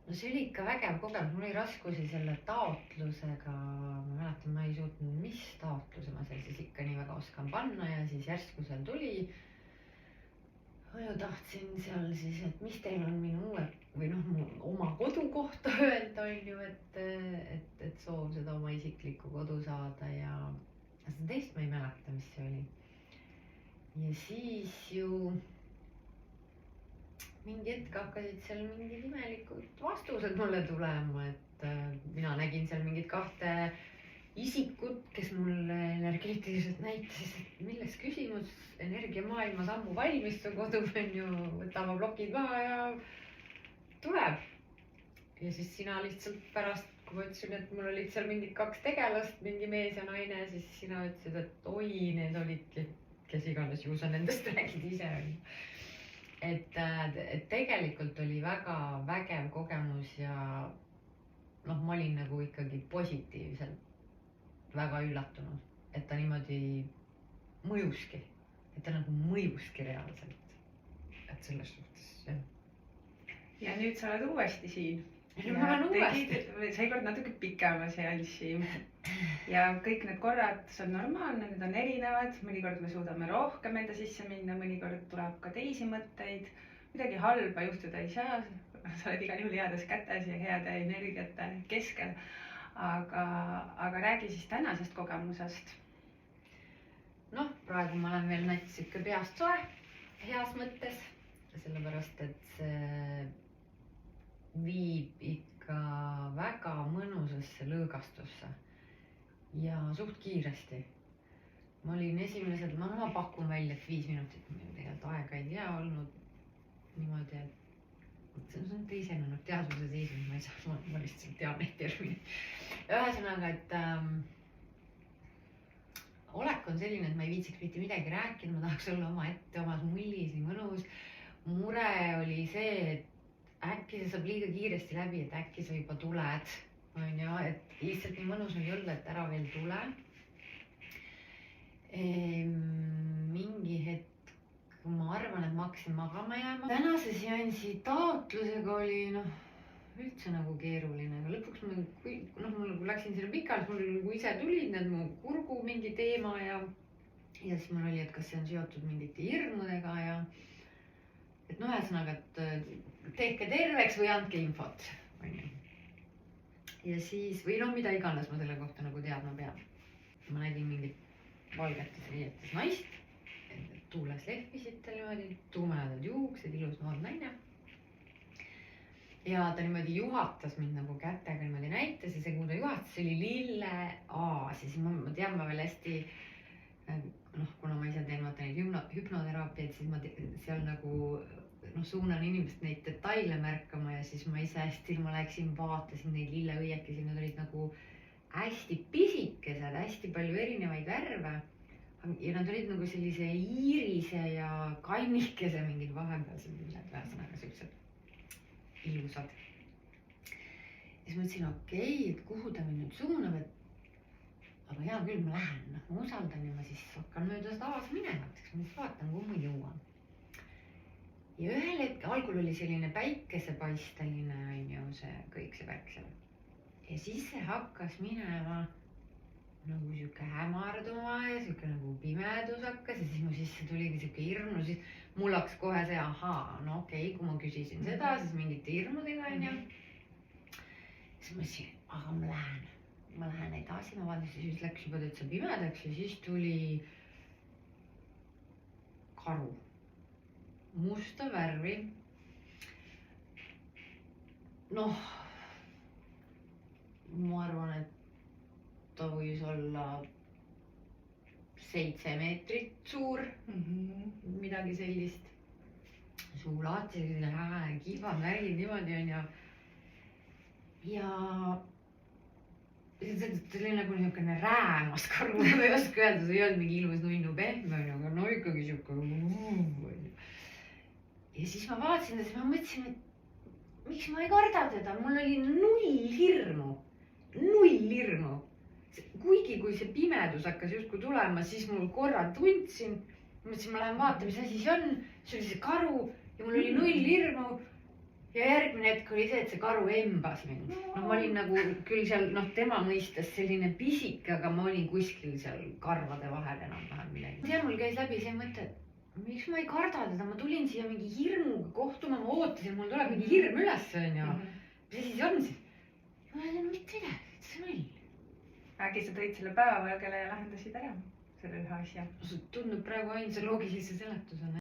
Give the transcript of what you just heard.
no see oli ikka vägev kogemus, mul oli raskusi selle taotlusega, ma mäletan, ma ei suutnud, mis taotluse ma seal siis ikka nii väga oskan panna ja siis järsku seal tuli. Ma ju tahtsin seal siis, et mis teil on minu uue või noh, mu oma kodu kohta öelda on ju, et soov seda oma isiklikku kodu saada ja seda teist ma ei mäleta, mis see oli. Ja siis ju mingi hetk hakkasid seal mingid imelikud vastused mulle tulema, et mina nägin seal mingid kahte isikut, kes mulle energeetiliselt näitasid, et milles küsimus, energiamaailmas ammu valmis su kodu on ju, võtame plokid maha ja tuleb. Ja siis sina lihtsalt pärast, kui ma ütlesin, et mul olid seal mingid kaks tegelast, mingi mees ja naine, siis sina ütlesid, et oi, need olidki, kes iganes ju sa nendest räägid ise on ju. Et tegelikult oli väga vägev kogemus ja noh, ma olin nagu ikkagi positiivselt väga üllatunud, et ta niimoodi mõjuski, et ta nagu mõjuski reaalselt, et selles suhtes jah. Ja nüüd sa oled uuesti siin. Ma olen uuesti. Seekord natuke pikema seanssi ja kõik need korrad, see on normaalne, need on erinevad, mõnikord me suudame rohkem enda sisse minna, mõnikord tuleb ka teisi mõtteid, midagi halba juhtuda ei saa, sa oled igal juhul heades kätes ja heade energiate keskel, aga räägi siis tänasest kogemusest. Noh, praegu ma olen veel näiteks ikka peast soe, heas mõttes, sellepärast et see viib ikka väga mõnusasse lõõgastusse ja suht kiiresti. Ma olin esimesed, ma pakun välja, et 5 minutit, meil tegelikult aega ei tea olnud niimoodi, et see on teisenenud teadvuse seisund, ma ei saa, ma lihtsalt tean neid termineid. Ühesõnaga, et olek on selline, et ma ei viitsiks mitte midagi rääkida, ma tahaks olla oma ette, omas mullis, nii mõnus. Mure oli see, et äkki see saab liiga kiiresti läbi, et äkki sa juba tuled, on ju, et lihtsalt nii mõnus oli olla, et ära veel tule. Mingi hetk, ma arvan, et ma hakkasin magama jääma. Tänase seansi taotlusega oli üldse nagu keeruline, aga lõpuks mul läksin sinna pikalt, mul ise tulid need mu kurgu mingi teema ja siis mul oli, et kas see on seotud mingite hirmudega ja et ühesõnaga, et tehke terveks või andke infot, on ju. Ja siis, või mida iganes ma selle kohta nagu teadma pean. Ma nägin mingit valgetes riietes naist, tuules lehvisid tal niimoodi, tumedad juuksed, ilus noor naine. Ja ta niimoodi juhatas mind nagu kätega niimoodi näitas ja see, kui ta juhatas, oli lille aas ja siis ma tean, ma veel hästi, kuna ma ise teen neid hüpnoteraapiaid, siis ma seal nagu suunan inimest neid detaile märkama ja siis ma ise hästi, ma läksin, vaatasin neid lilleõiekesi, need olid nagu hästi pisikesed, hästi palju erinevaid värve ja nad olid nagu sellise iirise ja kannikese mingid vahepealsed lilled, ühesõnaga siuksed ilusad. Ja siis mõtlesin, okei, et kuhu ta mind nüüd suunab, et aga hea küll, ma lähen, ma usaldan ja ma siis hakkan mööda seda aas minevaks, ma siis vaatan, kuhu ma jõuan. Ja ühel hetkel, algul oli selline päikesepaisteline, on ju, see kõik see värk seal. Ja siis see hakkas minema nagu siuke hämarduma ja siuke nagu pimedus hakkas ja siis mu sisse tuligi siuke hirm, no siis mul hakkas kohe see, no okei, kui ma küsisin seda, siis mingite hirmudega, on ju. Siis ma ütlesin, aga ma lähen edasi, ma vaatasin, siis läks juba täitsa pimedaks ja siis tuli karu. Musta värvi. Noh, ma arvan, et ta võis olla 7 meetrit suur, midagi sellist. Suulad, kihvad värgid niimoodi on ja see oli nagu niisugune räämas karu, ma ei oska öelda, see ei olnud mingi ilus nunnu pehme, aga no ikkagi siuke. Ja siis ma vaatasin ja siis ma mõtlesin, et miks ma ei karda teda, mul oli null hirmu. Kuigi kui see pimedus hakkas justkui tulema, siis mul korra tundsin, mõtlesin, ma lähen vaatan, mis asi see on, see oli see karu ja mul oli null hirmu. ja järgmine hetk oli see, et see karu embas mind. No ma olin nagu küll seal, tema mõistes selline pisike, aga ma olin kuskil seal karvade vahel enam-vähem midagi. ja mul käis läbi see mõte, et miks ma ei karda teda, ma tulin siia mingi hirmuga kohtuma, ma ootasin, mul tuleb mingi hirm üles, onju. Mis asi see on siis? Ma ei tea mitte midagi, see on õll. Äkki sa tõid selle päevavalgele ja lahendasid ära selle ühe asja? Tundub praegu ainsa loogilise seletusena.